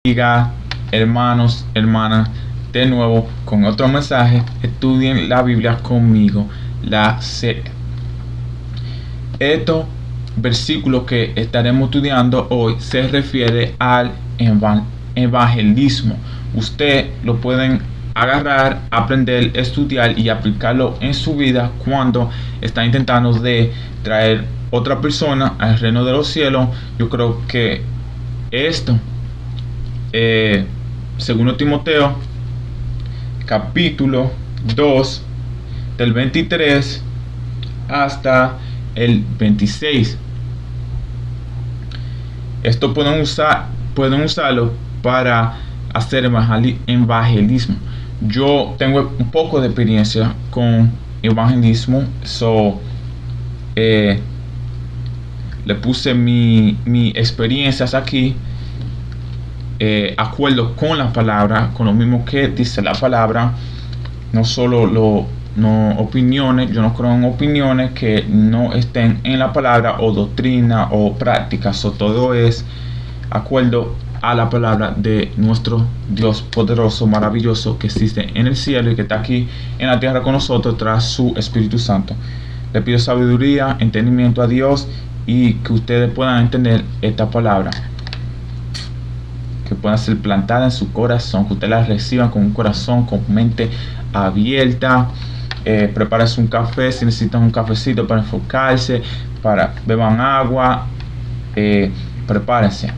Bendiga, hermanos, hermanas, de nuevo con otro mensaje. Estudien la Biblia conmigo, la serie. Estos versículos que estaremos estudiando hoy se refiere al evangelismo. Usted lo pueden agarrar, aprender, estudiar y aplicarlo en su vida cuando está intentando de traer otra persona al reino de los cielos. Yo creo que esto, segundo Timoteo capítulo 2 del 23 hasta el 26. Esto pueden usarlo para hacer evangelismo. Yo tengo un poco de experiencia con evangelismo, le puse mi experiencias aquí, acuerdo con la palabra, con lo mismo que dice la palabra, no solo opiniones. Yo no creo en opiniones que no estén en la palabra, o doctrina o prácticas, o todo es acuerdo a la palabra de nuestro Dios poderoso, maravilloso, que existe en el cielo y que está aquí en la tierra con nosotros tras su Espíritu Santo. Le pido sabiduría, entendimiento a Dios, y que ustedes puedan entender esta palabra, que puedan ser plantada en su corazón, que ustedes la reciban con un corazón, con mente abierta. Prepárense un café si necesitan un cafecito para enfocarse, beban agua, prepárense.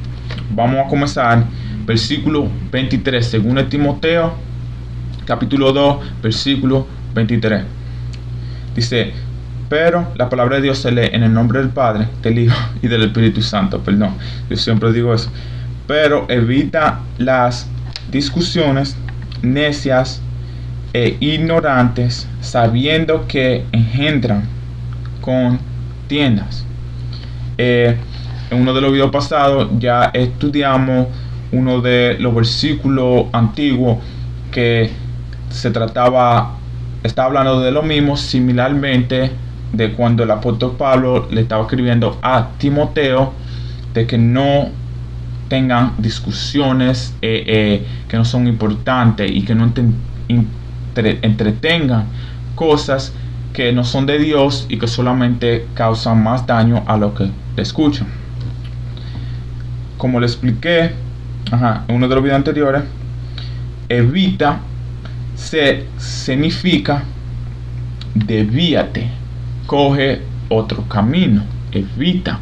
Vamos a comenzar. Versículo 23, según Timoteo capítulo 2, versículo 23. Dice: pero la palabra de Dios se lee en el nombre del Padre, del Hijo y del Espíritu Santo. Perdón, yo siempre digo eso. Pero evita las discusiones necias e ignorantes, sabiendo que engendran contiendas. En uno de los videos pasados ya estudiamos uno de los versículos antiguos que estaba hablando de lo mismo, similarmente de cuando el apóstol Pablo le estaba escribiendo a Timoteo, de que no tengan discusiones que no son importantes, y que no entretengan cosas que no son de Dios y que solamente causan más daño a los que le escuchan. Como le expliqué en uno de los videos anteriores, evita significa desvíate, coge otro camino. Evita.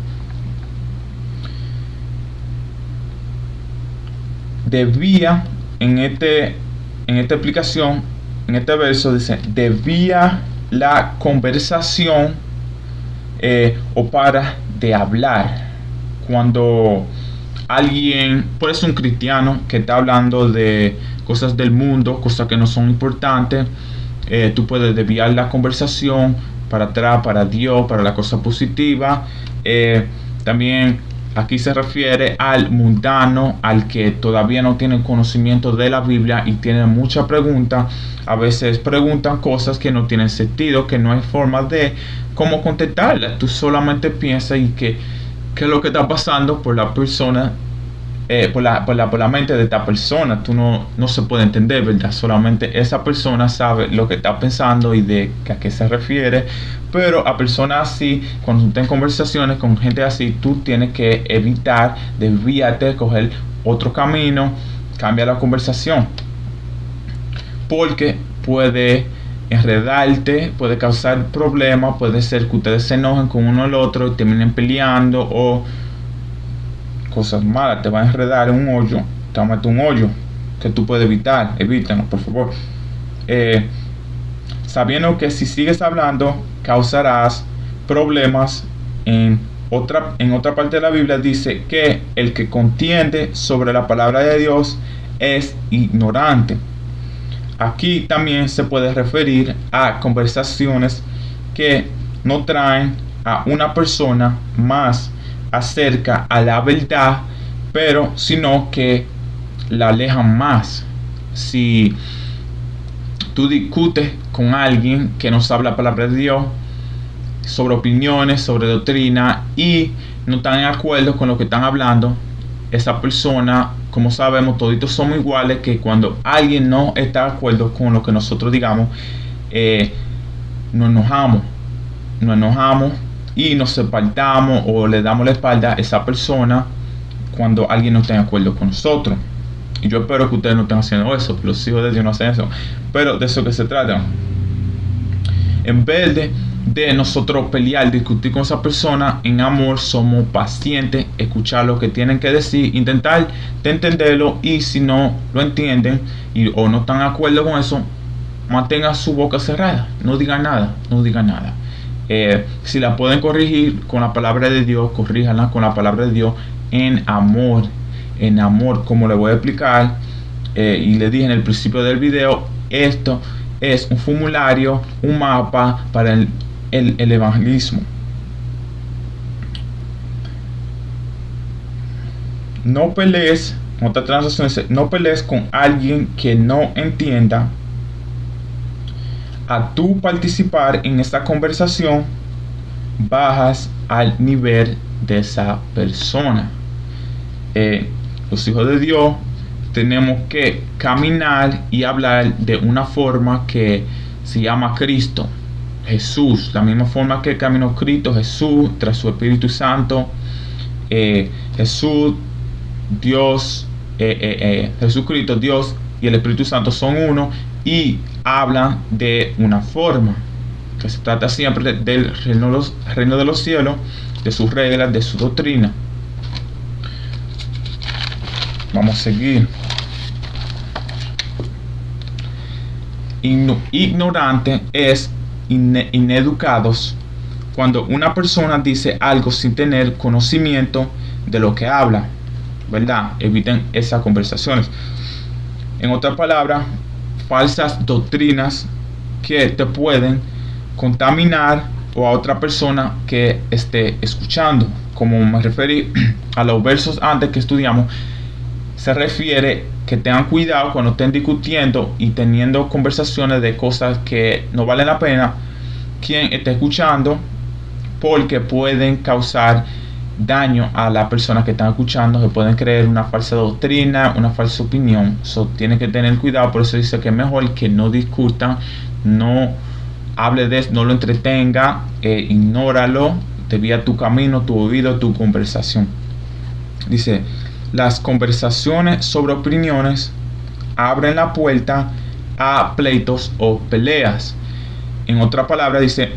Desvía, en esta explicación, en este verso dice: desvía la conversación, o para de hablar. Cuando alguien, puede ser un cristiano, que está hablando de cosas del mundo, cosas que no son importantes, tú puedes desviar la conversación para atrás, para Dios, para la cosa positiva. También aquí se refiere al mundano, al que todavía no tiene conocimiento de la Biblia y tiene muchas preguntas. A veces preguntan cosas que no tienen sentido, que no hay forma de cómo contestarlas. Tú solamente piensas y qué es lo que está pasando por la persona, por la mente de esta persona. Tú no se puede entender, ¿verdad? Solamente esa persona sabe lo que está pensando y de a qué se refiere. Pero a personas así, cuando tú estás en conversaciones con gente así, tú tienes que evitar, desvíate, coger otro camino, cambia la conversación, porque puede enredarte, puede causar problemas. Puede ser que ustedes se enojen con uno al otro y terminen peleando, o cosas malas. Te va a enredar en un hoyo, te va a meter un hoyo que tú puedes evitar. Evítalo, por favor. Sabiendo que si sigues hablando causarás problemas. En otra parte de la Biblia dice que el que contiende sobre la palabra de Dios es ignorante. Aquí también se puede referir a conversaciones que no traen a una persona más acerca a la verdad, pero sino que la alejan más. Si tú discutes con alguien que no sabe la palabra de Dios, sobre opiniones, sobre doctrina, y no están de acuerdo con lo que están hablando, esa persona, como sabemos, toditos somos iguales, que cuando alguien no está de acuerdo con lo que nosotros digamos, nos enojamos y nos separamos o le damos la espalda a esa persona cuando alguien no está de acuerdo con nosotros. Y yo espero que ustedes no estén haciendo eso, los hijos de Dios no hacen eso, pero de eso que se trata. En vez de nosotros pelear, discutir con esa persona, en amor somos pacientes, escuchar lo que tienen que decir, intentar de entenderlo, y si no lo entienden o no están de acuerdo con eso, mantengan su boca cerrada, no digan nada. Si la pueden corregir con la palabra de Dios, corríjanla con la palabra de Dios en amor, como le voy a explicar, y le dije en el principio del video. Esto es un formulario, un mapa para el evangelismo. No pelees, otra transacción dice, no pelees con alguien que no entienda. A tú participar en esta conversación, bajas al nivel de esa persona. Los hijos de Dios tenemos que caminar y hablar de una forma que se llama Cristo, Jesús, la misma forma que caminó Cristo, Jesús, tras su Espíritu Santo. Jesús, Dios, Jesucristo, Dios y el Espíritu Santo son uno, y hablan de una forma que se trata siempre del reino de los cielos, de sus reglas, de su doctrina. Vamos a seguir. Ignorante es ineducados cuando una persona dice algo sin tener conocimiento de lo que habla, ¿verdad? Eviten esas conversaciones. En otras palabras, falsas doctrinas que te pueden contaminar o a otra persona que esté escuchando. Como me referí a los versos antes que estudiamos, se refiere que tengan cuidado cuando estén discutiendo y teniendo conversaciones de cosas que no valen la pena quien esté escuchando, porque pueden causar daño a la persona que están escuchando, que pueden creer una falsa doctrina, una falsa opinión. Tienen que tener cuidado. Por eso dice que es mejor que no discutan, no hable de eso, no lo entretenga, ignóralo, desvía tu camino, tu oído, tu conversación. Dice, las conversaciones sobre opiniones abren la puerta a pleitos o peleas. En otra palabra dice,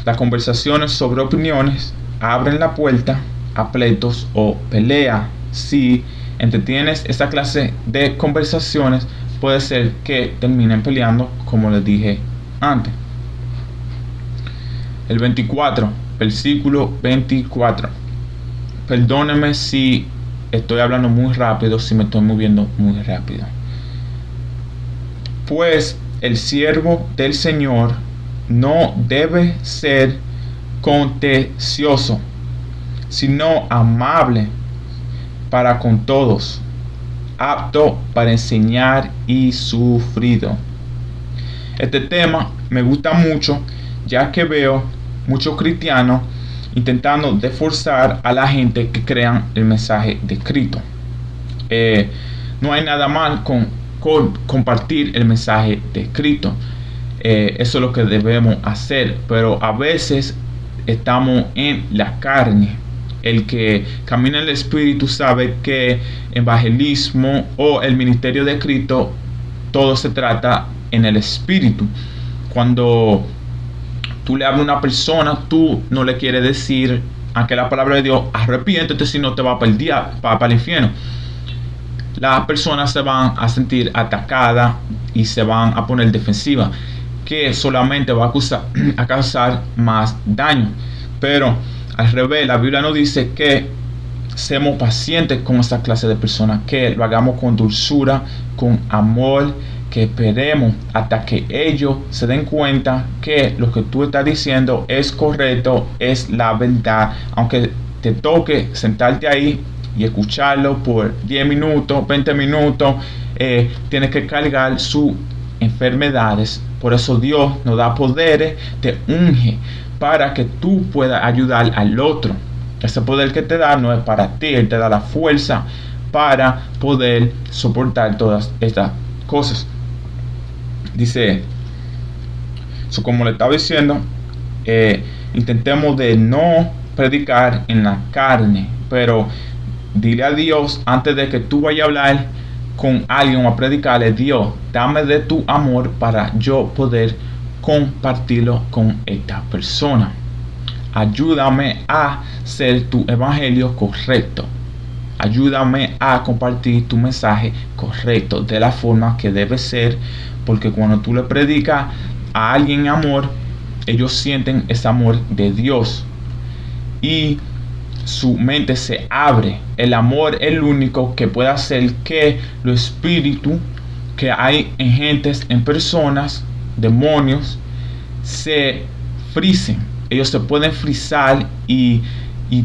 las conversaciones sobre opiniones abren la puerta a pleitos o peleas. Si entretienes esta clase de conversaciones, puede ser que terminen peleando, como les dije antes. El 24, versículo 24. Perdóneme si estoy hablando muy rápido, si me estoy moviendo muy rápido. Pues el siervo del Señor no debe ser contencioso, sino amable para con todos, apto para enseñar y sufrido. Este tema me gusta mucho, ya que veo muchos cristianos intentando de forzar a la gente que crean el mensaje de Cristo. No hay nada mal con compartir el mensaje de Cristo. Eso es lo que debemos hacer, pero a veces estamos en la carne. El que camina en el Espíritu sabe que evangelismo o el ministerio de Cristo, todo se trata en el Espíritu. Cuando tú le hablas a una persona, tú no le quieres decir, aunque la palabra de Dios, arrepiéntete, si no te va para el infierno. Las personas se van a sentir atacadas y se van a poner defensivas, que solamente va a causar más daño. Pero al revés, la Biblia nos dice que seamos pacientes con esta clase de personas, que lo hagamos con dulzura, con amor, que esperemos hasta que ellos se den cuenta que lo que tú estás diciendo es correcto, es la verdad. Aunque te toque sentarte ahí y escucharlo por 10 minutos, 20 minutos, tienes que cargar sus enfermedades. Por eso Dios nos da poderes, te unge para que tú puedas ayudar al otro. Ese poder que te da no es para ti, Él te da la fuerza para poder soportar todas estas cosas. Dice, como le estaba diciendo, intentemos de no predicar en la carne, pero dile a Dios antes de que tú vayas a hablar con alguien o a predicarle: Dios, dame de tu amor para yo poder compartirlo con esta persona. Ayúdame a hacer tu evangelio correcto. Ayúdame a compartir tu mensaje correcto de la forma que debe ser, porque cuando tú le predicas a alguien amor, ellos sienten ese amor de Dios y su mente se abre. El amor es el único que puede hacer que los espíritus que hay en gentes, en personas, demonios, se frisen. Ellos se pueden frizar y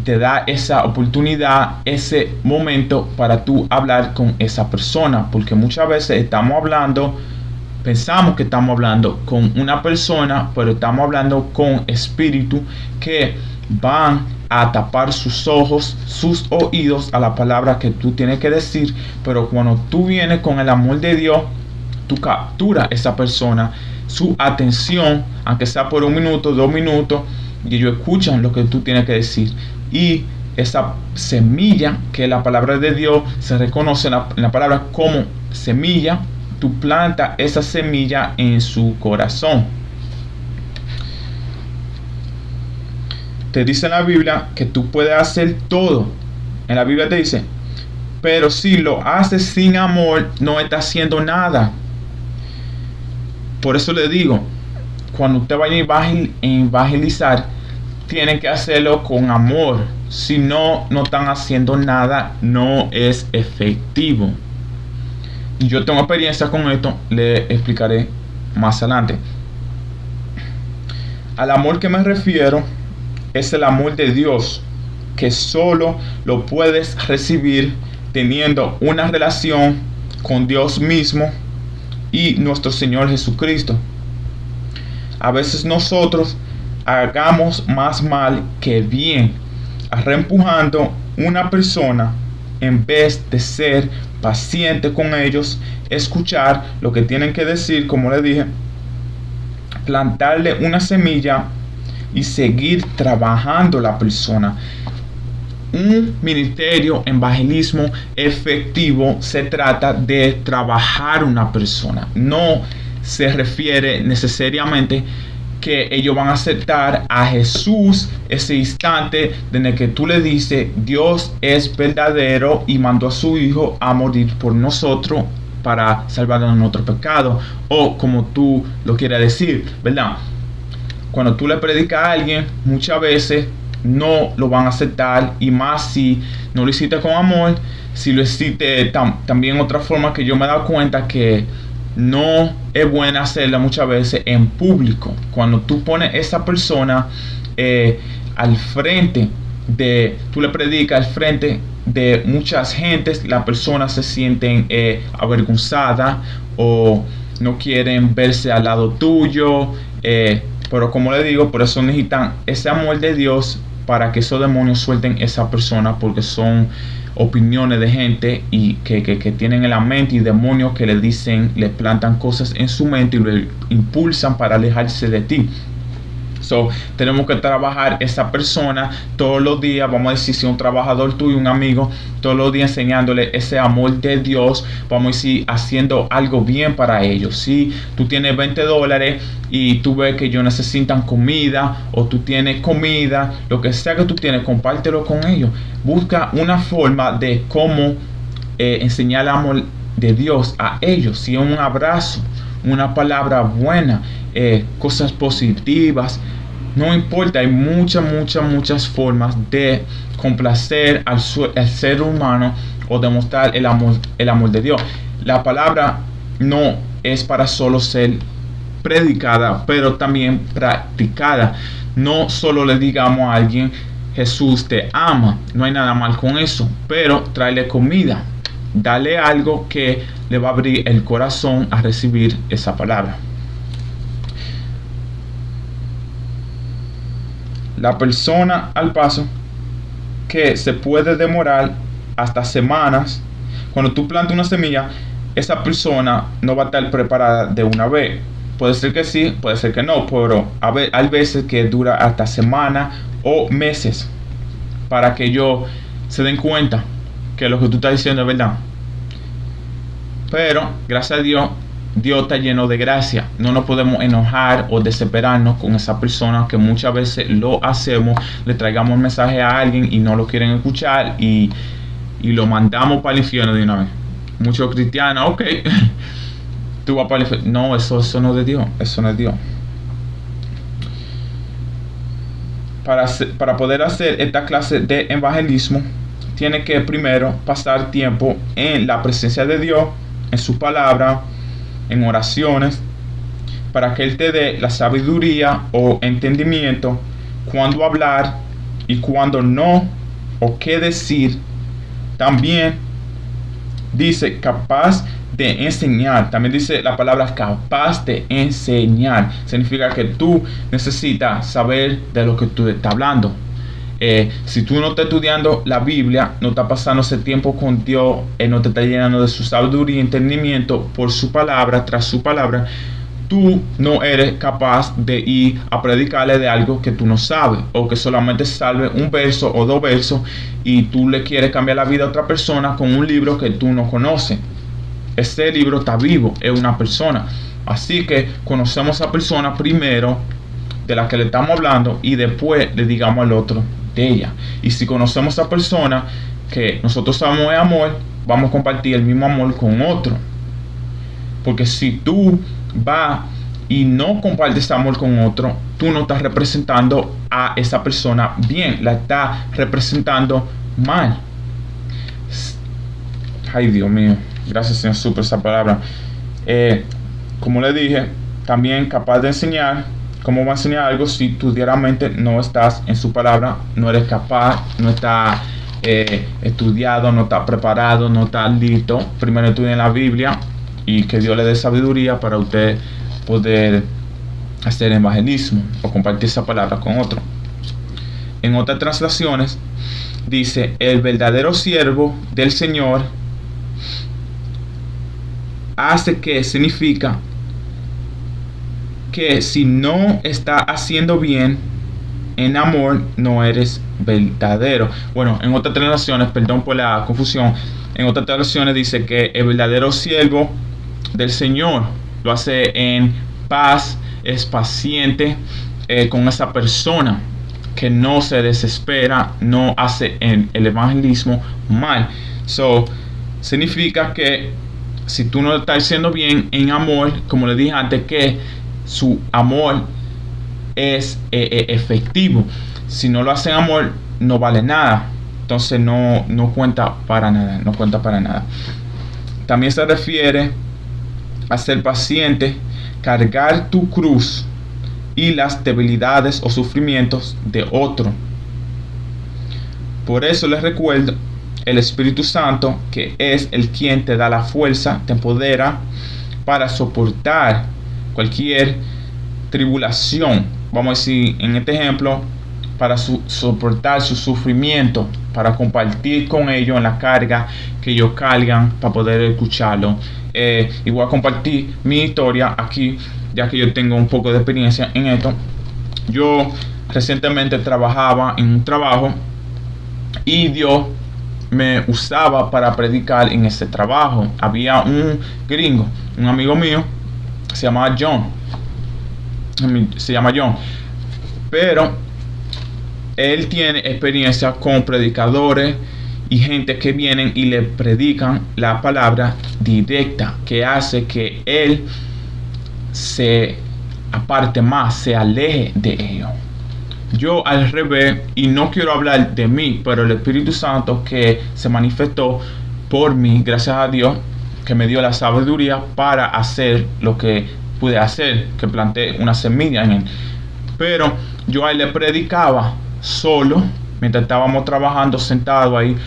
te da esa oportunidad, ese momento para tú hablar con esa persona, porque muchas veces estamos hablando, pensamos que estamos hablando con una persona, pero estamos hablando con espíritus que van a tapar sus ojos, sus oídos a la palabra que tú tienes que decir. Pero cuando tú vienes con el amor de Dios, tú capturas a esa persona, su atención, aunque sea por 1 minuto, 2 minutos, y ellos escuchan lo que tú tienes que decir. Y esa semilla, que la palabra de Dios se reconoce en la palabra como semilla, tú plantas esa semilla en su corazón. Te dice en la Biblia que tú puedes hacer todo. En la Biblia te dice, pero si lo haces sin amor, no estás haciendo nada. Por eso le digo, cuando usted vaya a evangelizar, tienen que hacerlo con amor. Si no, no están haciendo nada, no es efectivo. Y yo tengo experiencia con esto, le explicaré más adelante. Al amor que me refiero es el amor de Dios, que solo lo puedes recibir teniendo una relación con Dios mismo y nuestro Señor Jesucristo. A veces nosotros hagamos más mal que bien, reempujando una persona en vez de ser paciente con ellos, escuchar lo que tienen que decir, como le dije, plantarle una semilla y seguir trabajando la persona. Un ministerio evangelismo efectivo se trata de trabajar una persona. No se refiere necesariamente que ellos van a aceptar a Jesús ese instante en el que tú le dices Dios es verdadero y mandó a su hijo a morir por nosotros para salvarnos de nuestro pecado, o como tú lo quieras decir, ¿verdad? Cuando tú le predicas a alguien, muchas veces no lo van a aceptar, y más si no lo hiciste con amor. Si lo hiciste también otra forma que yo me he dado cuenta que no es buena hacerla muchas veces en público. Cuando tú pones a esa persona al frente tú le predicas al frente de muchas gentes, las personas se sienten avergonzadas o no quieren verse al lado tuyo, pero como le digo, por eso necesitan ese amor de Dios para que esos demonios suelten esa persona, porque son opiniones de gente y que tienen en la mente, y demonios que le dicen, le plantan cosas en su mente y le impulsan para alejarse de ti. Tenemos que trabajar esa persona todos los días. Vamos a decir, si un trabajador tuyo, un amigo, todos los días enseñándole ese amor de Dios, vamos a decir, haciendo algo bien para ellos. Si tú tienes $20 y tú ves que ellos necesitan comida, o tú tienes comida, lo que sea que tú tienes, compártelo con ellos. Busca una forma de cómo enseñar el amor de Dios a ellos. Si es un abrazo, una palabra buena, cosas positivas, no importa. Hay muchas formas de complacer al ser humano o demostrar el amor de Dios. La palabra no es para solo ser predicada, pero también practicada. No solo le digamos a alguien Jesús te ama, no hay nada mal con eso, pero tráele comida, dale algo que le va a abrir el corazón a recibir esa palabra. La persona al paso, que se puede demorar hasta semanas cuando tú plantas una semilla, esa persona no va a estar preparada de una vez. Puede ser que sí, puede ser que no, pero hay veces que dura hasta semanas o meses para que ellos se den cuenta que lo que tú estás diciendo es verdad. Pero, gracias a Dios, Dios está lleno de gracia. No nos podemos enojar o desesperarnos con esa persona que muchas veces lo hacemos. Le traigamos un mensaje a alguien y no lo quieren escuchar y lo mandamos para el infierno de una vez. Muchos cristianos, ok, tú vas para el infierno. No, eso no es de Dios. Eso no es Dios. Para poder hacer esta clase de evangelismo, tiene que primero pasar tiempo en la presencia de Dios, en su palabra, en oraciones, para que Él te dé la sabiduría o entendimiento cuándo hablar y cuándo no, o qué decir. También dice capaz de enseñar. También dice la palabra capaz de enseñar. Significa que tú necesitas saber de lo que tú estás hablando. Si tú no estás estudiando la Biblia, no estás pasando ese tiempo con Dios, no te estás llenando de su sabiduría y entendimiento por su palabra, tras su palabra, tú no eres capaz de ir a predicarle de algo que tú no sabes, o que solamente salve un verso o dos versos y tú le quieres cambiar la vida a otra persona con un libro que tú no conoces. Este libro está vivo, es una persona. Así que conocemos a esa persona primero de la que le estamos hablando y después le digamos al otro de ella. Y si conocemos a esa persona que nosotros sabemos de amor, vamos a compartir el mismo amor con otro. Porque si tú vas y no compartes amor con otro, tú no estás representando a esa persona bien, la estás representando mal. Ay, Dios mío, gracias Señor Jesús por esa palabra. Como le dije, también capaz de enseñar. ¿Cómo va a enseñar algo si tú diariamente no estás en su palabra? No eres capaz, no estás estudiado, no estás preparado, no estás listo. Primero estudien la Biblia y que Dios le dé sabiduría para usted poder hacer evangelismo o compartir esa palabra con otro. En otras translaciones dice: el verdadero siervo del Señor hace que significa que si no está haciendo bien en amor, no eres verdadero. Bueno, en otras traducciones, perdón por la confusión, en otras traducciones dice que el verdadero siervo del Señor lo hace en paz, es paciente con esa persona, que no se desespera, no hace el evangelismo mal. Significa que si tú no estás haciendo bien en amor, como le dije antes, que su amor es efectivo. Si no lo hacen amor, no vale nada. Entonces no cuenta para nada. No cuenta para nada. También se refiere a ser paciente, cargar tu cruz y las debilidades o sufrimientos de otro. Por eso les recuerdo el Espíritu Santo, que es el quien te da la fuerza, te empodera para soportar cualquier tribulación. Vamos a decir, en este ejemplo, para soportar su sufrimiento, para compartir con ellos en la carga que ellos cargan, para poder escucharlo. Y voy a compartir mi historia aquí, ya que yo tengo un poco de experiencia en esto. Yo recientemente trabajaba en un trabajo y Dios me usaba para predicar en ese trabajo. Había un gringo, un amigo mío, se llama John, pero él tiene experiencia con predicadores y gente que vienen y le predican la palabra directa, que hace que él se aparte más, se aleje de ellos. Yo al revés, y no quiero hablar de mí, pero el Espíritu Santo que se manifestó por mí, gracias a Dios, que me dio la sabiduría para hacer lo que pude hacer, que planté una semilla en él. Pero yo a él le predicaba solo, mientras estábamos trabajando sentado ahí.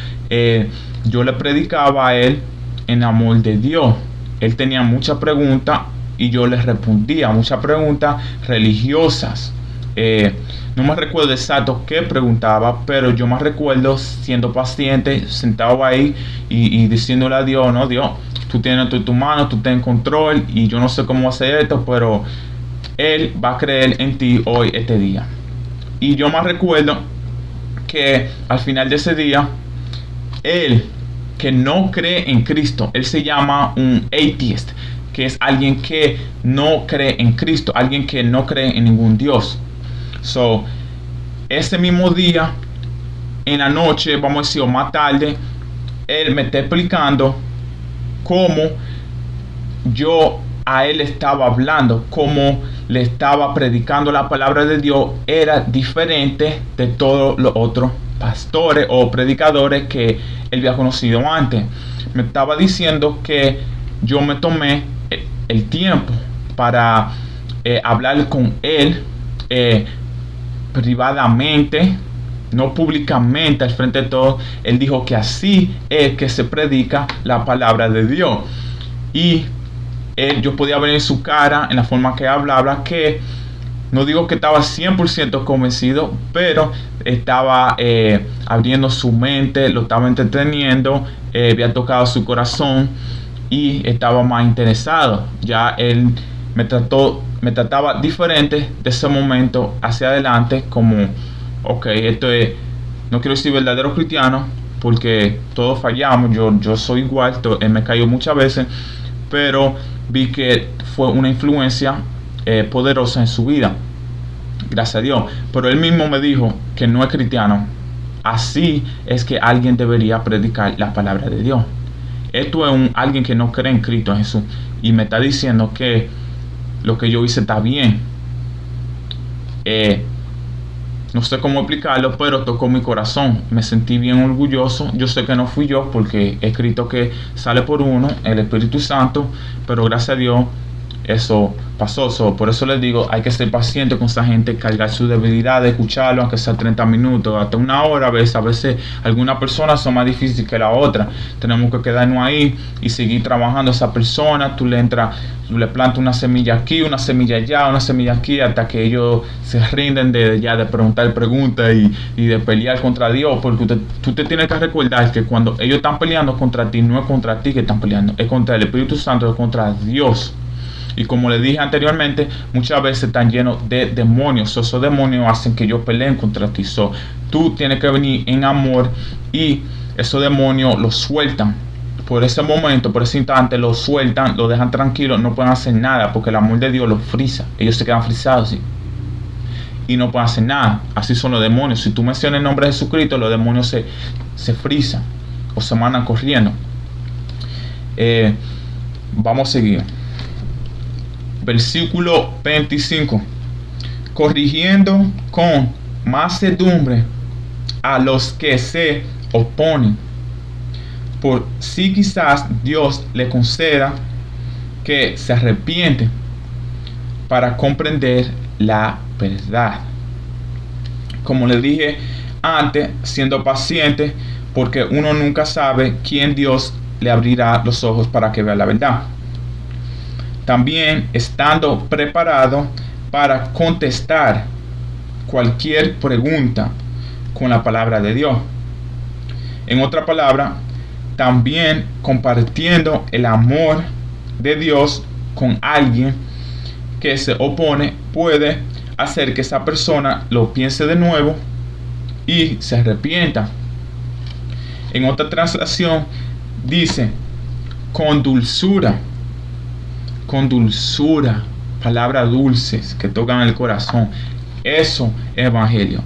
Yo le predicaba a él en amor de Dios. Él tenía muchas preguntas y yo le respondía muchas preguntas religiosas. No me recuerdo exacto qué preguntaba, pero yo me recuerdo siendo paciente, sentado ahí y diciéndole a Dios, no, Dios, tú tienes tu mano, tú tienes control y yo no sé cómo hacer esto, pero Él va a creer en ti hoy, este día. Y yo me recuerdo que al final de ese día, él que no cree en Cristo, él se llama un atheist, que es alguien que no cree en Cristo, alguien que no cree en ningún Dios. So, ese mismo día, en la noche, vamos a decir, o más tarde, él me está explicando cómo yo a él estaba hablando, cómo le estaba predicando la palabra de Dios, era diferente de todos los otros pastores o predicadores que él había conocido antes. Me estaba diciendo que yo me tomé el tiempo para hablar con él privadamente, no públicamente al frente de todos. Él dijo que así es que se predica la palabra de Dios. Y yo podía ver en su cara, en la forma que hablaba, que no digo que estaba 100% convencido, pero estaba abriendo su mente, lo estaba entreteniendo, había tocado su corazón y estaba más interesado. Ya él me trataba diferente de ese momento hacia adelante, como, ok, esto es, no quiero decir verdadero cristiano, porque todos fallamos, yo soy igual, él me cayó muchas veces, pero vi que fue una influencia poderosa en su vida, gracias a Dios. Pero él mismo me dijo que no es cristiano. Así es que alguien debería predicar la palabra de Dios. Esto es alguien que no cree en Cristo Jesús y me está diciendo que lo que yo hice está bien. No sé cómo explicarlo, pero tocó mi corazón. Me sentí bien orgulloso. Yo sé que no fui yo, porque he escrito que sale por uno, el Espíritu Santo, pero gracias a Dios eso pasó. Por eso les digo, hay que ser paciente con esa gente, cargar su debilidad, escucharlo, aunque sea 30 minutos, hasta una hora. A veces algunas personas son más difíciles que la otra. Tenemos que quedarnos ahí y seguir trabajando a esa persona. Tú le plantas una semilla aquí, una semilla allá, una semilla aquí, hasta que ellos se rinden de preguntar preguntas y de pelear contra Dios. Porque tú te tienes que recordar que cuando ellos están peleando contra ti, no es contra ti que están peleando, es contra el Espíritu Santo, es contra Dios. Y como les dije anteriormente, muchas veces están llenos de demonios. Esos demonios hacen que ellos peleen contra ti. Tú tienes que venir en amor y esos demonios los sueltan. Por ese momento, por ese instante, los sueltan, los dejan tranquilos, no pueden hacer nada porque el amor de Dios los frisa. Ellos se quedan frisados así y no pueden hacer nada. Así son los demonios. Si tú mencionas el nombre de Jesucristo, los demonios se frisan o se mandan corriendo. Vamos a seguir. Versículo 25. Corrigiendo con mansedumbre a los que se oponen, por si quizás Dios le conceda que se arrepienten para comprender la verdad. Como les dije antes, siendo paciente, porque uno nunca sabe quién Dios le abrirá los ojos para que vea la verdad. También estando preparado para contestar cualquier pregunta con la palabra de Dios. En otra palabra, también compartiendo el amor de Dios con alguien que se opone puede hacer que esa persona lo piense de nuevo y se arrepienta. En otra translación dice con dulzura, palabras dulces que tocan el corazón. Eso es evangelio.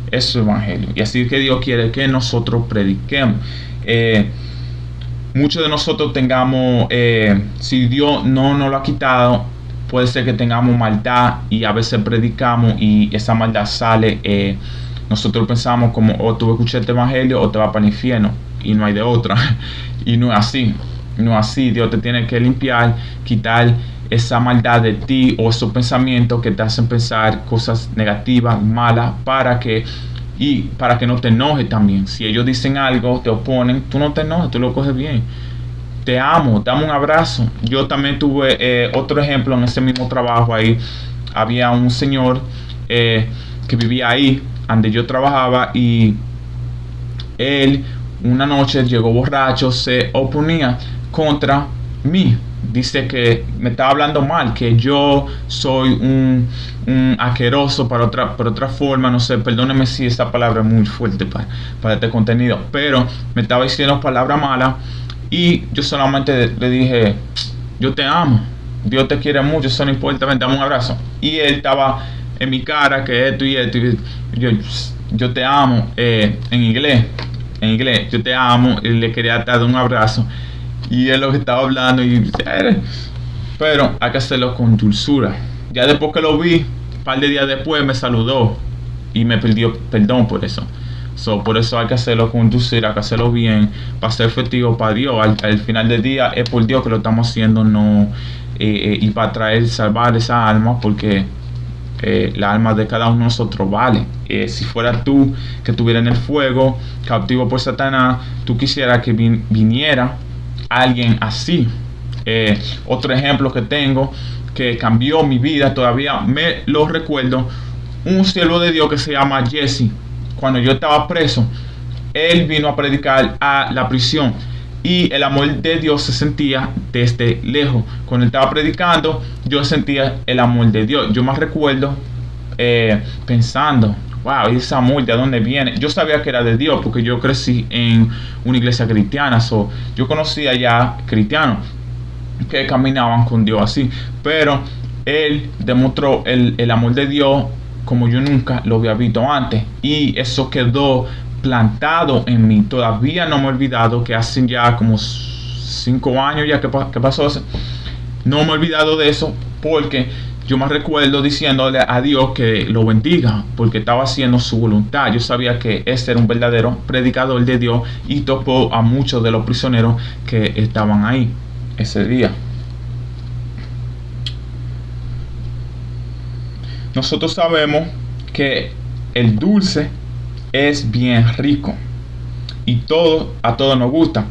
Eso es evangelio. Y así que Dios quiere que nosotros prediquemos. Muchos de nosotros tengamos, si Dios no nos lo ha quitado, puede ser que tengamos maldad y a veces predicamos y esa maldad sale. Nosotros pensamos como, o tú vas a escuchar este evangelio o te vas para el infierno, y no hay de otra. Y no es así. No es así. Dios te tiene que limpiar, quitar esa maldad de ti o esos pensamientos que te hacen pensar cosas negativas, malas, para que no te enojes también. Si ellos dicen algo, te oponen, tú no te enojes, tú lo coges bien. Te amo, dame un abrazo. Yo también tuve otro ejemplo en ese mismo trabajo. Ahí había un señor que vivía ahí, donde yo trabajaba, y él una noche llegó borracho, se oponía contra mí. Dice que me estaba hablando mal, que yo soy un asqueroso por otra forma, no sé, perdóneme si esta palabra es muy fuerte para este contenido, pero me estaba diciendo palabras malas y yo solamente le dije, yo te amo, Dios te quiere mucho, eso no importa, ven, dame un abrazo. Y él estaba en mi cara, que esto y esto, y yo te amo, en inglés, yo te amo, y le quería dar un abrazo. Y él lo que estaba hablando, pero hay que hacerlo con dulzura. Ya después que lo vi, un par de días después me saludó y me pidió perdón por eso. Por eso hay que hacerlo con dulzura, hay que hacerlo bien, para ser efectivo para Dios. Al final del día es por Dios que lo estamos haciendo, no y para traer, salvar esa alma, porque la alma de cada uno de nosotros vale. Si fuera tú que estuviera en el fuego, cautivo por Satanás, tú quisieras que viniera alguien así. Otro ejemplo que tengo que cambió mi vida, todavía me lo recuerdo, un siervo de Dios que se llama Jesse. Cuando yo estaba preso, él vino a predicar a la prisión y el amor de Dios se sentía desde lejos. Cuando él estaba predicando, yo sentía el amor de Dios. Yo me recuerdo pensando, wow, ese amor, ¿de dónde viene? Yo sabía que era de Dios porque yo crecí en una iglesia cristiana. Yo conocía ya cristianos que caminaban con Dios así. Pero él demostró el amor de Dios como yo nunca lo había visto antes. Y eso quedó plantado en mí. Todavía no me he olvidado que hace ya como 5 años ya que pasó eso. No me he olvidado de eso porque yo me recuerdo diciéndole a Dios que lo bendiga porque estaba haciendo su voluntad. Yo sabía que ese era un verdadero predicador de Dios y topó a muchos de los prisioneros que estaban ahí ese día. Nosotros sabemos que el dulce es bien rico y a todos nos gusta.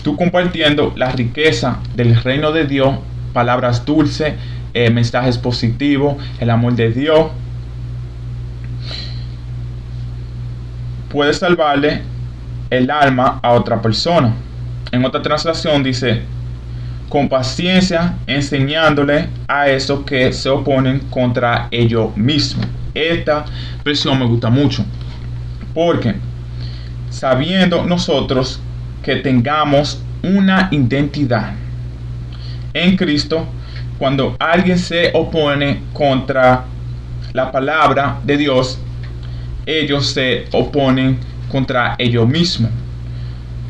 Tú compartiendo la riqueza del reino de Dios, palabras dulces, mensajes positivos, el amor de Dios, puede salvarle el alma a otra persona. En otra translación dice, con paciencia enseñándole a esos que se oponen contra ellos mismos. Esta versión me gusta mucho porque sabiendo nosotros que tengamos una identidad en Cristo, cuando alguien se opone contra la palabra de Dios, ellos se oponen contra ellos mismos,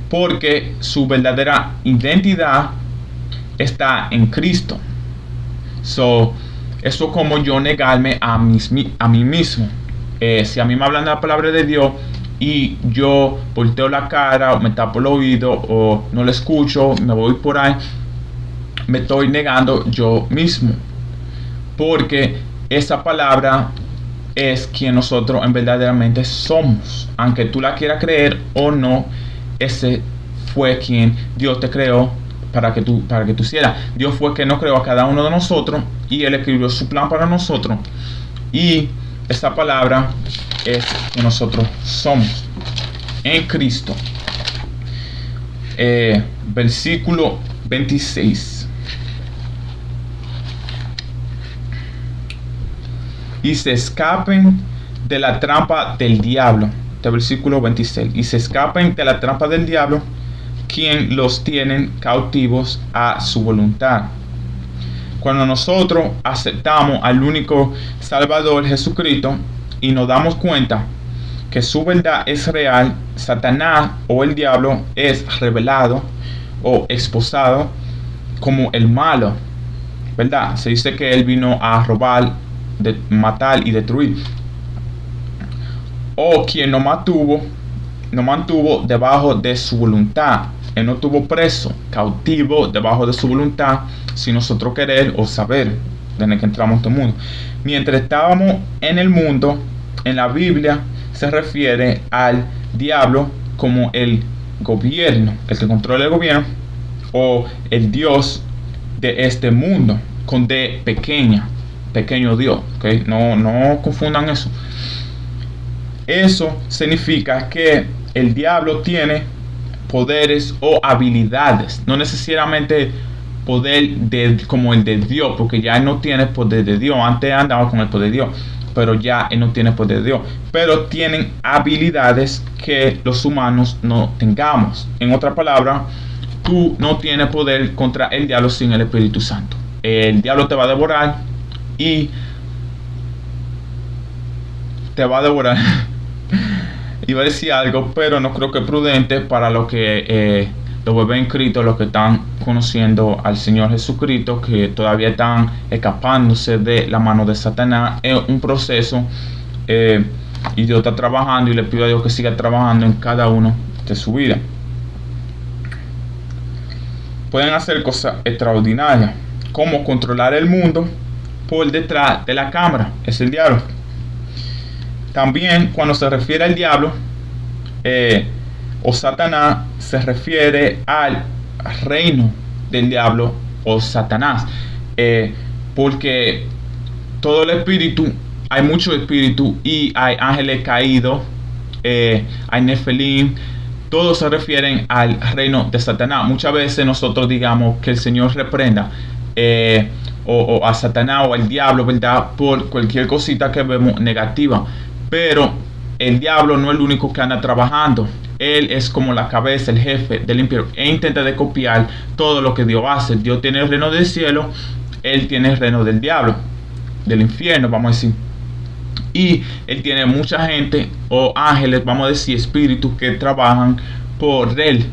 porque su verdadera identidad está en Cristo. Eso es como yo negarme a mí mismo. Si a mí me hablan de la palabra de Dios y yo volteo la cara o me tapo el oído o no lo escucho, me voy por ahí, me estoy negando yo mismo, porque esa palabra es quien nosotros en verdaderamente somos. Aunque tú la quieras creer o no, ese fue quien Dios te creó para que tú hicieras. Dios fue quien nos creó a cada uno de nosotros y Él escribió su plan para nosotros, y esa palabra es que nosotros somos en Cristo. Versículo 26. Y se escapen de la trampa del diablo. Este versículo 26. Y se escapen de la trampa del diablo, quien los tienen cautivos a su voluntad. Cuando nosotros aceptamos al único Salvador Jesucristo y nos damos cuenta que su verdad es real, Satanás o el diablo es revelado o exposado como el malo, ¿verdad? Se dice que él vino a robar, matar y destruir. O quien nos mantuvo debajo de su voluntad. Él no estuvo preso, cautivo, debajo de su voluntad, sin nosotros querer o saber, desde que entramos en este mundo. Mientras estábamos en el mundo, en la Biblia se refiere al diablo como el gobierno, el que controla el gobierno, o el Dios de este mundo, con D pequeña. pequeño Dios, ¿okay? No confundan eso. Eso significa que el diablo tiene poderes o habilidades, no necesariamente poder como el de Dios, porque ya él no tiene poder de Dios. Antes andaba con el poder de Dios, pero ya él no tiene poder de Dios. Pero tienen habilidades que los humanos no tengamos. En otra palabra, tú no tienes poder contra el diablo sin el Espíritu Santo. El diablo te va a devorar y te va a devorar. Iba a decir algo, pero no creo que es prudente para los que los bebés inscritos, los que están conociendo al Señor Jesucristo, que todavía están escapándose de la mano de Satanás. Es un proceso y Dios está trabajando, y le pido a Dios que siga trabajando en cada uno de su vida. Pueden hacer cosas extraordinarias, como controlar el mundo por detrás de la cámara. Es el diablo. También cuando se refiere al diablo o Satanás, se refiere al reino del diablo o Satanás, porque todo el espíritu, hay muchos espíritus y hay ángeles caídos, hay nefelim, todos se refieren al reino de Satanás. Muchas veces nosotros digamos que el Señor reprenda o a Satanás o al diablo, ¿verdad?, por cualquier cosita que vemos negativa. Pero el diablo no es el único que anda trabajando. Él es como la cabeza, el jefe del imperio, e intenta de copiar todo lo que Dios hace. Dios tiene el reino del cielo, él tiene el reino del diablo, del infierno, vamos a decir. Y él tiene mucha gente o ángeles, vamos a decir, espíritus que trabajan por él.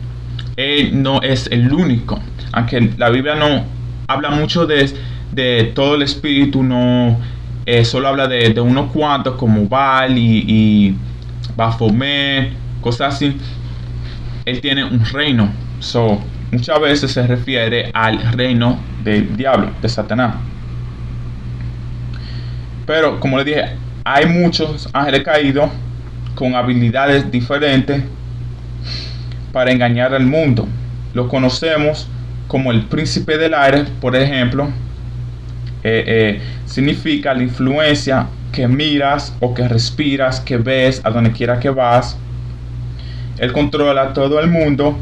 Él no es el único. Aunque la Biblia no habla mucho de todo el espíritu, no solo habla de unos cuantos como Baal y Baphomet, cosas así. Él tiene un reino. Muchas veces se refiere al reino del diablo, de Satanás. Pero como les dije, hay muchos ángeles caídos con habilidades diferentes para engañar al mundo. Lo conocemos como el príncipe del aire, por ejemplo. Significa la influencia que miras o que respiras, que ves a donde quiera que vas. Él controla todo el mundo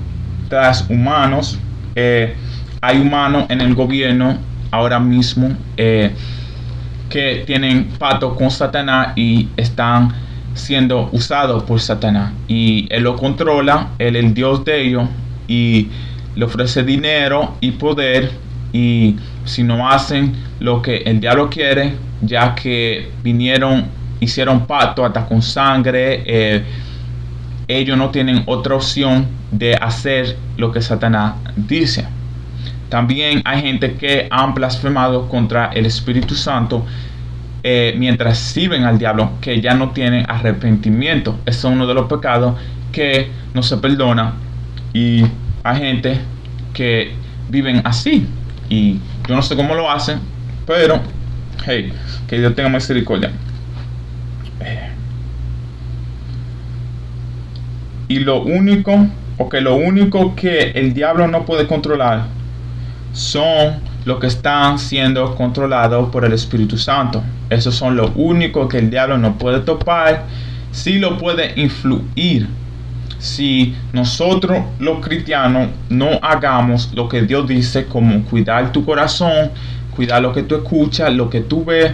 tras humanos. Hay humanos en el gobierno ahora mismo que tienen pacto con Satanás y están siendo usados por Satanás, y él lo controla. Él es el Dios de ellos y le ofrece dinero y poder, y si no hacen lo que el diablo quiere, ya que hicieron pacto hasta con sangre, ellos no tienen otra opción de hacer lo que Satanás dice. También hay gente que han blasfemado contra el Espíritu Santo mientras sirven al diablo, que ya no tienen arrepentimiento. Ese es uno de los pecados que no se perdona, y hay gente que viven así, y yo no sé cómo lo hacen, pero hey, que Dios tenga misericordia. Y lo único que el diablo no puede controlar son los que están siendo controlados por el Espíritu Santo. Esos son los únicos que el diablo no puede topar. Sí lo puede influir. Si nosotros los cristianos no hagamos lo que Dios dice, como cuidar tu corazón, cuidar lo que tú escuchas, lo que tú ves,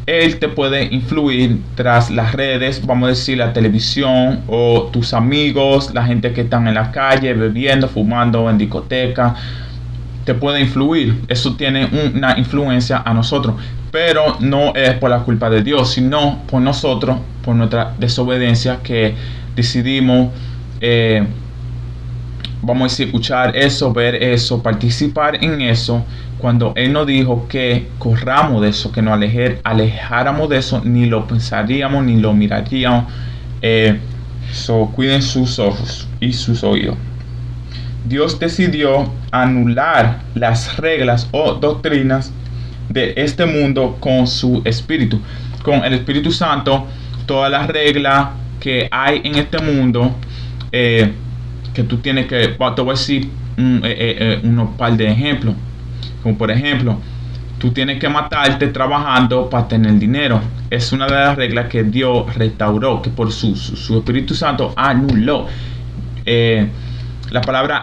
él te puede influir tras las redes, vamos a decir la televisión, o tus amigos, la gente que están en la calle bebiendo, fumando en discoteca. Te puede influir. Eso tiene una influencia a nosotros, pero no es por la culpa de Dios, sino por nosotros, por nuestra desobediencia, que decidimos vamos a decir, escuchar eso, ver eso, participar en eso, cuando Él nos dijo que corramos de eso, que nos alejáramos de eso, ni lo pensaríamos, ni lo miraríamos. Cuiden sus ojos y sus oídos. Dios decidió anular las reglas o doctrinas de este mundo con su Espíritu. Con el Espíritu Santo, todas las reglas que hay en este mundo, que tú tienes que, te voy a decir unos par de ejemplos, como por ejemplo, Tú tienes que matarte trabajando para tener dinero. Es una de las reglas que Dios restauró, que por su Espíritu Santo anuló. La palabra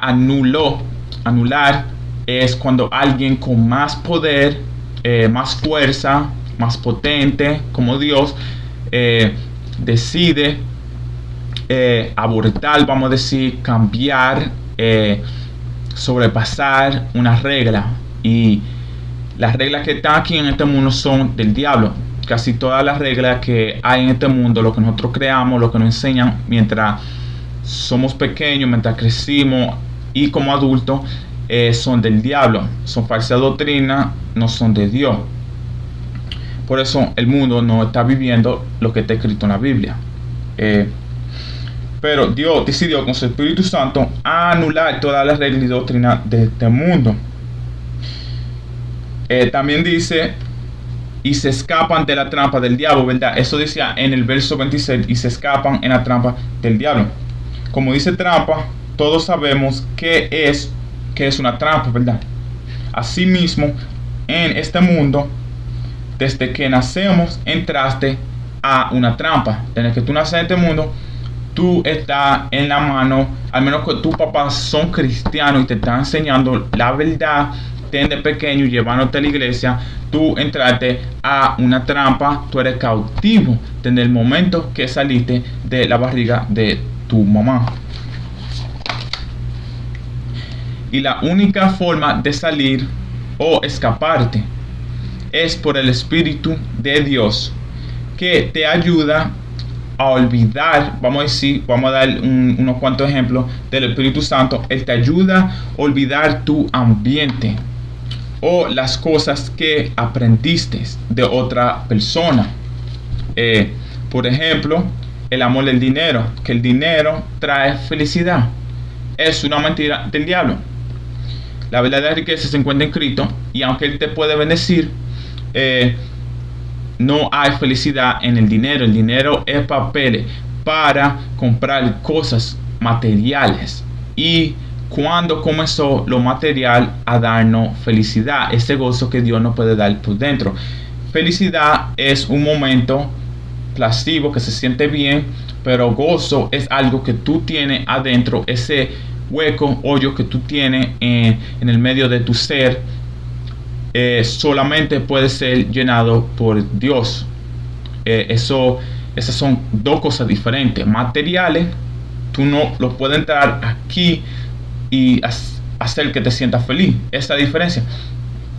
anular, es cuando alguien con más poder, más fuerza, más potente, como Dios, decide abortar, vamos a decir, cambiar, sobrepasar una regla. Y las reglas que están aquí en este mundo son del diablo. Casi todas las reglas que hay en este mundo, lo que nosotros creamos, lo que nos enseñan mientras somos pequeños, mientras crecimos y como adultos, son del diablo. Son falsa doctrina, no son de Dios. Por eso el mundo no está viviendo lo que está escrito en la Biblia. Pero Dios decidió con su Espíritu Santo anular todas las reglas y doctrinas de este mundo. También dice, y se escapan de la trampa del diablo, ¿verdad? Eso decía en el verso 26, y se escapan en la trampa del diablo. Como dice trampa, todos sabemos qué es una trampa, ¿verdad? Asimismo, en este mundo, desde que nacemos, entraste a una trampa. Desde que tú naces en este mundo, tú estás en la mano, al menos que tus papás son cristianos y te están enseñando la verdad desde pequeño, llevándote a la iglesia, tú entraste a una trampa, tú eres cautivo desde el momento que saliste de la barriga de tu mamá. Y la única forma de salir o escaparte es por el Espíritu de Dios, que te ayuda a olvidar, vamos a dar unos cuantos ejemplos del Espíritu Santo. Él te ayuda a olvidar tu ambiente o las cosas que aprendiste de otra persona. Por ejemplo, el amor del dinero, que el dinero trae felicidad. Es una mentira del diablo. La verdadera riqueza se encuentra en Cristo, y aunque Él te puede bendecir, no hay felicidad en el dinero. El dinero es papel para comprar cosas materiales. Y cuando comenzó lo material a darnos felicidad, ese gozo que Dios nos puede dar por dentro. Felicidad es un momento placebo que se siente bien, pero gozo es algo que tú tienes adentro, ese hueco, hoyo que tú tienes en el medio de tu ser. Solamente puede ser llenado por Dios. Esas son dos cosas diferentes. Materiales, tú no lo puedes entrar aquí y hacer que te sientas feliz. Esa es la diferencia.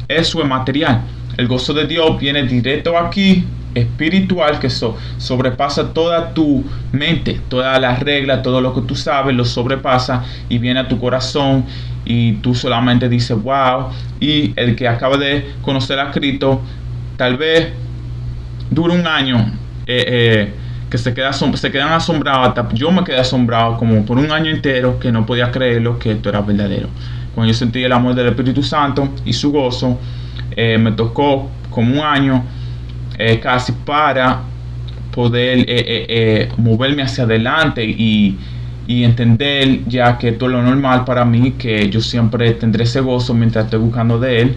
Eso es material. El gozo de Dios viene directo aquí, espiritual, que sobrepasa toda tu mente, todas las reglas, todo lo que tú sabes, lo sobrepasa y viene a tu corazón. Y tú solamente dices wow. Y el que acaba de conocer a Cristo, tal vez dura un año, que se quedan asombrados. Yo me quedé asombrado como por un año entero, que no podía creerlo, que esto era verdadero. Cuando yo sentí el amor del Espíritu Santo y su gozo, me tocó como un año casi para poder moverme hacia adelante y entender ya que esto es lo normal para mí, que yo siempre tendré ese gozo mientras estoy buscando de Él.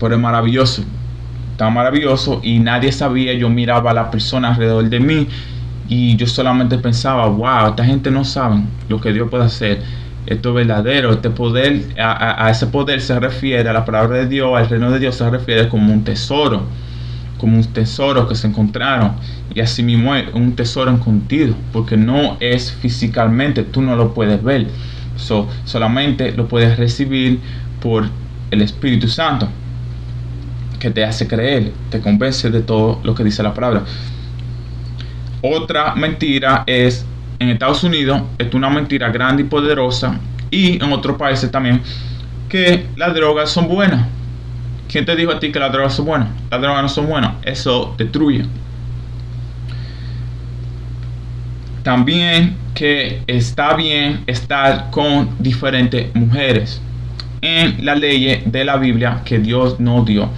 Pero es maravilloso, tan maravilloso, y nadie sabía. Yo miraba a las personas alrededor de mí y yo solamente pensaba, wow, esta gente no sabe lo que Dios puede hacer. Esto es verdadero. Este poder, a ese poder se refiere, a la palabra de Dios, al reino de Dios se refiere como un tesoro que se encontraron. Y así mismo es un tesoro escondido, porque no es físicamente, tú no lo puedes ver, solamente lo puedes recibir por el Espíritu Santo, que te hace creer, te convence de todo lo que dice la palabra. Otra mentira es, en Estados Unidos, es una mentira grande y poderosa, y en otros países también, que las drogas son buenas. ¿Quién te dijo a ti que las drogas son buenas? Las drogas no son buenas. Eso destruye. También que está bien estar con diferentes mujeres. En la ley de la Biblia que Dios nos dio,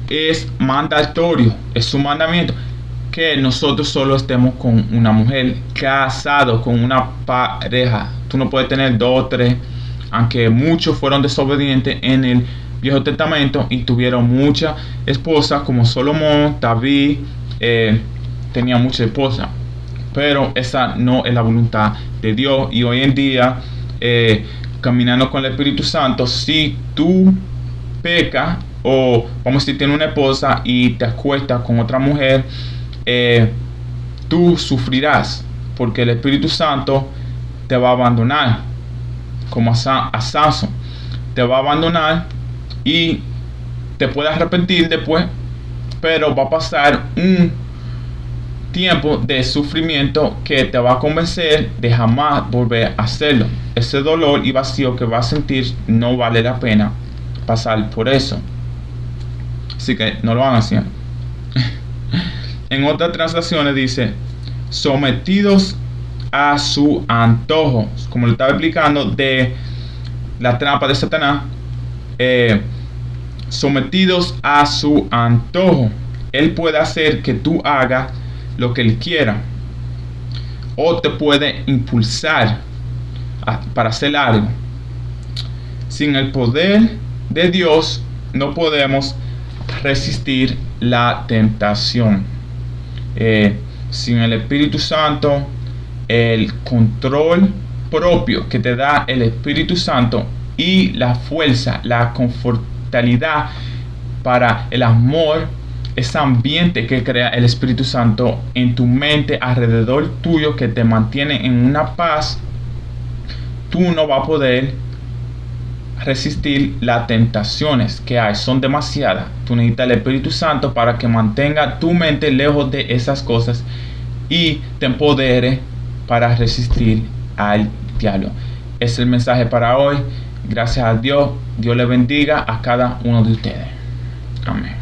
es mandatorio, es un mandamiento, que nosotros solo estemos con una mujer, casado con una pareja. Tú no puedes tener 2 o 3 aunque muchos fueron desobedientes en el Viejo Testamento y tuvieron muchas esposas, como Salomón, David, tenía muchas esposas, pero esa no es la voluntad de Dios. Y hoy en día, caminando con el Espíritu Santo, si tú pecas, o vamos a decir tienes una esposa y te acuestas con otra mujer, tú sufrirás, porque el Espíritu Santo te va a abandonar, como a Samson, te va a abandonar y te puedes arrepentir después, pero va a pasar un tiempo de sufrimiento que te va a convencer de jamás volver a hacerlo. Ese dolor y vacío que vas a sentir no vale la pena pasar por eso. Así que no lo hagan así. En otras translaciones dice, sometidos a su antojo, como lo estaba explicando de la trampa de Satanás. Sometidos a su antojo. Él puede hacer que tú hagas lo que él quiera, o te puede impulsar para hacer algo. Sin el poder de Dios no podemos resistir la tentación. Sin el Espíritu Santo, el control propio que te da el Espíritu Santo y la fuerza, la confortabilidad para el amor, ese ambiente que crea el Espíritu Santo en tu mente, alrededor tuyo, que te mantiene en una paz, tú no vas a poder resistir las tentaciones que hay. Son demasiadas. Tú necesitas el Espíritu Santo para que mantenga tu mente lejos de esas cosas y te empodere para resistir al diablo. Es el mensaje para hoy. Gracias a Dios. Dios le bendiga a cada uno de ustedes. Amén.